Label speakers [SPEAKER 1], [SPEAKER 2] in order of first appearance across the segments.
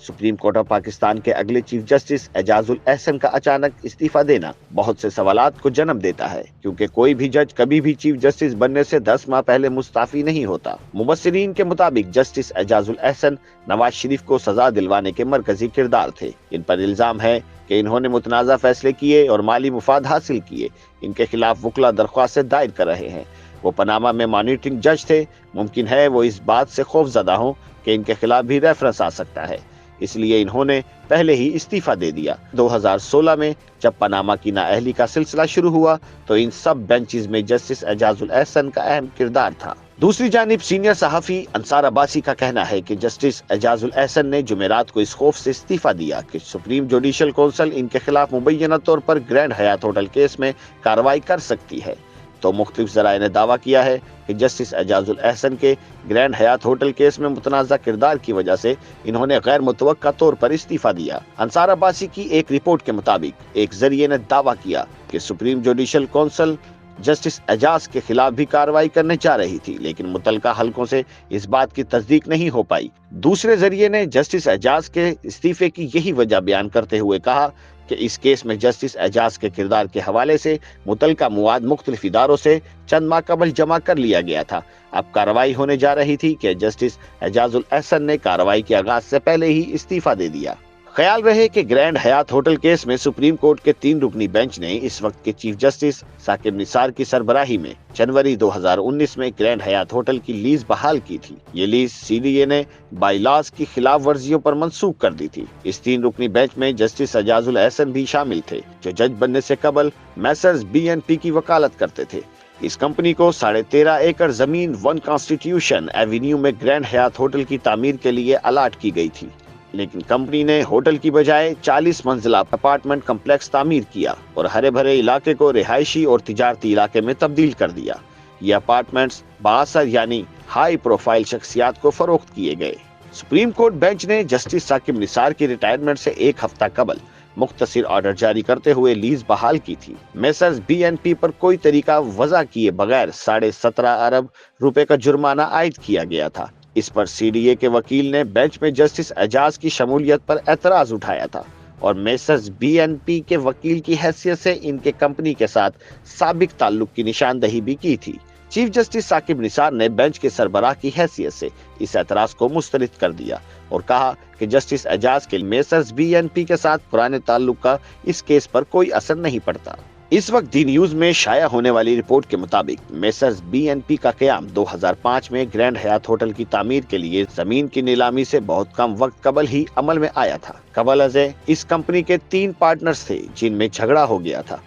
[SPEAKER 1] Supreme court of Pakistan کے اگلے chief justice Ijaz ul Ahsan کا اچانک استعفیٰ دینا بہت سے سوالات کو جنم دیتا ہے، کیونکہ کوئی بھی جج کبھی بھی چیف جسٹس بننے سے 10 ماہ پہلے مستعفی نہیں ہوتا۔ مبصرین کے مطابق جسٹس اعجاز الاحسن نواز شریف کو سزا دلوانے کے مرکزی کردار تھے۔ ان پر الزام ہے کہ انہوں نے متنازع فیصلے کیے اور مالی مفاد حاصل کیے۔ ان کے خلاف وکلا درخواستیں دائر کر رہے ہیں۔ وہ پاناما میں مانیٹرنگ جج تھے۔ ممکن ہے وہ اس بات سے خوف زدہ ہوں کہ ان کے خلاف بھی ریفرنس آ سکتا ہے، اس لیے انہوں نے پہلے ہی استعفیٰ دے دیا۔ 2016 میں جب پاناما کی نااہلی کا سلسلہ شروع ہوا تو ان سب بینچز میں جسٹس اعجاز الاحسن کا اہم کردار تھا۔ دوسری جانب سینئر صحافی انصار عباسی کا کہنا ہے کہ جسٹس اعجاز الاحسن نے جمعرات کو اس خوف سے استعفیٰ دیا کہ سپریم جوڈیشل کونسل ان کے خلاف مبینہ طور پر گرینڈ حیات ہوٹل کیس میں کارروائی کر سکتی ہے۔ تو مختلف ذرائع نے دعویٰ کیا ہے کہ جسٹس اعجاز الاحسن کے گرینڈ حیات ہوٹل کیس میں متنازع کردار کی وجہ سے انہوں نے غیر متوقع طور پر استعفیٰ دیا۔ انصار عباسی کی ایک رپورٹ کے مطابق ایک ذریعے نے دعویٰ کیا کہ سپریم جوڈیشل کونسل جسٹس اعجاز کے خلاف بھی کارروائی کرنے جا رہی تھی، لیکن متعلقہ حلقوں سے اس بات کی تصدیق نہیں ہو پائی۔ دوسرے ذریعے نے جسٹس اعجاز کے استعفے کی یہی وجہ بیان کرتے ہوئے کہا کہ اس کیس میں جسٹس اعجاز کے کردار کے حوالے سے متعلقہ مواد مختلف اداروں سے چند ماہ قبل جمع کر لیا گیا تھا۔ اب کارروائی ہونے جا رہی تھی کہ جسٹس اعجاز الاحسن نے کارروائی کے آغاز سے پہلے ہی استعفیٰ دے دیا۔ خیال رہے کہ گرینڈ حیات ہوٹل کیس میں سپریم کورٹ کے 3 رکنی بینچ نے اس وقت کے چیف جسٹس ثاقب نثار کی سربراہی میں جنوری 2019 میں گرینڈ حیات ہوٹل کی لیز بحال کی تھی۔ یہ لیز CDA نے بائی لاز کی خلاف ورزیوں پر منسوخ کر دی تھی۔ اس 3 رکنی بینچ میں جسٹس اعجاز الاحسن بھی شامل تھے، جو جج بننے سے قبل میسرز BNP کی وکالت کرتے تھے۔ اس کمپنی کو 13.5 ایکڑ زمین 1 کانسٹیٹیوشن ایوینیو میں گرینڈ حیات ہوٹل کی تعمیر کے لیے الاٹ کی گئی تھی، لیکن کمپنی نے ہوٹل کی بجائے 40 منزلہ اپارٹمنٹ کمپلیکس تعمیر کیا اور ہرے بھرے علاقے کو رہائشی اور تجارتی علاقے میں تبدیل کر دیا۔ یہ اپارٹمنٹس بااثر یعنی ہائی پروفائل شخصیات کو فروخت کیے گئے۔ سپریم کورٹ بینچ نے جسٹس ثاقب نثار کی ریٹائرمنٹ سے 1 ہفتہ قبل مختصر آرڈر جاری کرتے ہوئے لیز بحال کی تھی۔ میسرز BNP پر کوئی طریقہ وضع کیے بغیر 17.5 ارب روپے کا جرمانہ عائد کیا گیا تھا۔ اس پر CDA کے وکیل نے بینچ میں جسٹس اعجاز کی شمولیت پر اعتراض اٹھایا تھا اور میسرز BNP کے وکیل کی حیثیت سے ان کے کمپنی کے ساتھ سابق تعلق کی نشاندہی بھی کی تھی۔ چیف جسٹس ثاقب نثار نے بینچ کے سربراہ کی حیثیت سے اس اعتراض کو مسترد کر دیا اور کہا کہ جسٹس اعجاز کے میسرز BNP کے ساتھ پرانے تعلق کا اس کیس پر کوئی اثر نہیں پڑتا۔ اس وقت دی نیوز میں شائع ہونے والی رپورٹ کے مطابق میسرز BNP کا قیام 2005 میں گرینڈ حیات ہوٹل کی تعمیر کے لیے زمین کی نیلامی سے بہت کم وقت قبل ہی عمل میں آیا تھا۔ قبل ازیں اس کمپنی کے 3 پارٹنرز تھے جن میں جھگڑا ہو گیا تھا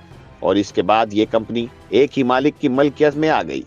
[SPEAKER 1] اور اس کے بعد یہ کمپنی ایک ہی مالک کی ملکیت میں آ گئی۔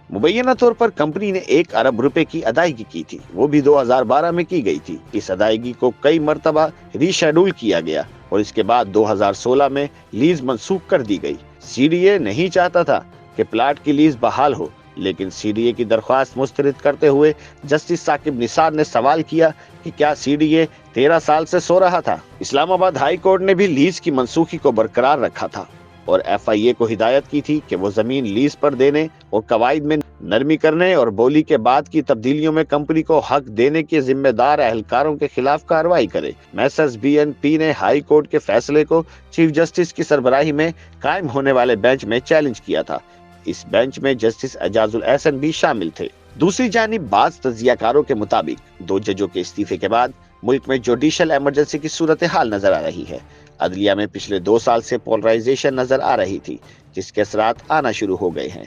[SPEAKER 1] مبینہ طور پر کمپنی نے 1 ارب روپے کی ادائیگی کی تھی، وہ بھی 2012 میں کی گئی تھی۔ اس ادائیگی کو کئی مرتبہ ری شیڈول کیا گیا اور اس کے بعد 2016 میں لیز منسوخ کر دی گئی۔ CDA نہیں چاہتا تھا کہ پلاٹ کی لیز بحال ہو، لیکن CDA کی درخواست مسترد کرتے ہوئے جسٹس ثاقب نثار نے سوال کیا کہ کیا CDA 13 سال سے سو رہا تھا؟ اسلام آباد ہائی کورٹ نے بھی لیز کی منسوخی کو برقرار رکھا تھا اور FIA کو ہدایت کی تھی کہ وہ زمین لیز پر دینے اور قواعد میں نرمی کرنے اور بولی کے بعد کی تبدیلیوں میں کمپنی کو حق دینے کے ذمہ دار اہلکاروں کے خلاف کارروائی کرے۔ میسرز BNP نے ہائی کورٹ کے فیصلے کو چیف جسٹس کی سربراہی میں قائم ہونے والے بینچ میں چیلنج کیا تھا۔ اس بینچ میں جسٹس اعجاز الاحسن بھی شامل تھے۔ دوسری جانب بعض تجزیہ کاروں کے مطابق 2 ججوں کے استعفے کے بعد ملک میں جوڈیشل ایمرجنسی کی صورتحال نظر آ رہی ہے۔ عدلیہ میں پچھلے 2 سال سے پولرائزیشن نظر آ رہی تھی، جس کے اثرات آنا شروع ہو گئے ہیں۔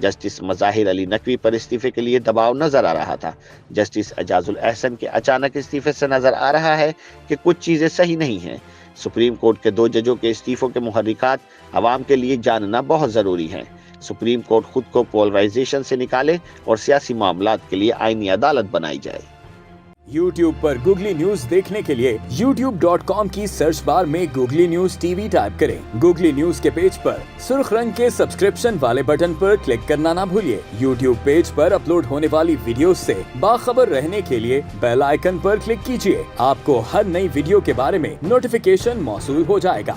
[SPEAKER 1] جسٹس مظاہر علی نقوی پر استعفے کے لیے دباؤ نظر آ رہا تھا۔ جسٹس اعجاز الاحسن کے اچانک استعفے سے نظر آ رہا ہے کہ کچھ چیزیں صحیح نہیں ہیں۔ سپریم کورٹ کے 2 ججوں کے استعفوں کے محرکات عوام کے لیے جاننا بہت ضروری ہے۔ سپریم کورٹ خود کو پولرائزیشن سے نکالے اور سیاسی معاملات کے لیے آئینی عدالت بنائی جائے۔
[SPEAKER 2] YouTube پر گوگلی نیوز دیکھنے کے لیے youtube.com کی سرچ بار میں گوگلی نیوز TV ٹائپ کریں۔ گوگلی نیوز کے پیج پر سرخ رنگ کے سبسکرپشن والے بٹن پر کلک کرنا نہ بھولیے۔ YouTube پیج پر اپلوڈ ہونے والی ویڈیوز سے باخبر رہنے کے لیے بیل آئیکن پر کلک کیجیے۔ آپ کو ہر نئی ویڈیو کے بارے میں نوٹیفیکیشن موصول ہو جائے گا۔